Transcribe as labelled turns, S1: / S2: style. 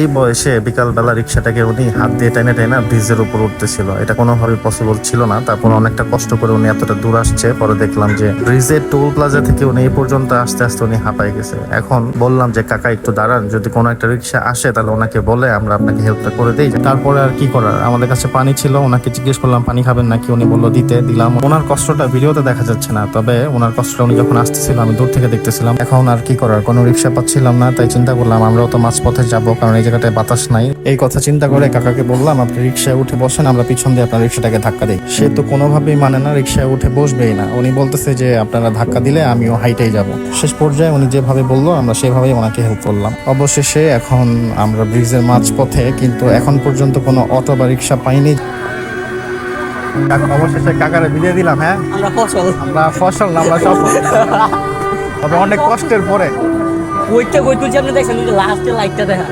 S1: এই বয়সে বিকালবেলা রিক্সাটাকে উনি হাত দিয়ে টেনে টেনে ব্রিজের উপর উঠতেছিল। এটা কোনোভাবে পসিবল ছিল না। তারপর অনেকটা কষ্ট করে উনি এতটা দূর আসছে। পরে দেখলাম যে ব্রিজের টোল প্লাজা থেকে উনি এই পর্যন্ত আস্তে আস্তে উনি হাঁপাই গেছে। এখন বললাম যে কাকা একটু দাঁড়ান, যদি কোনো একটা রিক্সা আসে তাহলে ওনাকে বলে আমরা আপনাকে হেল্পটা করে দিই। তারপরে আর কি করার, আমাদের কাছে পানি ছিল, ওনাকে জিজ্ঞেস করলাম পানি খাবেন নাকি, উনি বললো দিতে, দিলাম। ওনার কষ্টটা ভিডিওতে দেখা যাচ্ছে না, তবে ওনার কষ্টটা উনি যখন আসতেছিল আমি দূর থেকে দেখতেছিলাম। এখন আর কি করার, কোনো রিক্সা পাচ্ছিলাম না, তাই চিন্তা করলাম আমরাও তো মাঝপথে যাবো, কারণ এই জায়গাটায় বাতাস নাই। এই কথা চিন্তা করে কাকাকে বললাম আপনি রিক্সায় উঠে বসেন, আমরা পিছন দিয়ে আপনার রিক্সাটাকে ধাক্কা দিই। সে তো কোনোভাবেই মানে না, রিক্সায় উঠে বসবেই না। উনি বলতেছে যে আপনারা ধাক্কা দিলে আমিও হাইটেই যাব। শেষ পর্যায়ে উনি যেভাবে বললো আমরা সেভাবেই ওনাকে হেল্প করলাম। অবশেষে এখন আমরা ব্রিজের মাঝপথে, কিন্তু এখন পর্যন্ত কোনো অটো বা রিক্সা পাইনি। অবশেষে কাকারে বিদায় দিলাম। হ্যাঁ, আমরা ফসল না, আমরা সফল। তবে অনেক কষ্টের পরে
S2: ওইটা কই তুই যেমন দেখছেন লাস্টে লাইটটা দেখা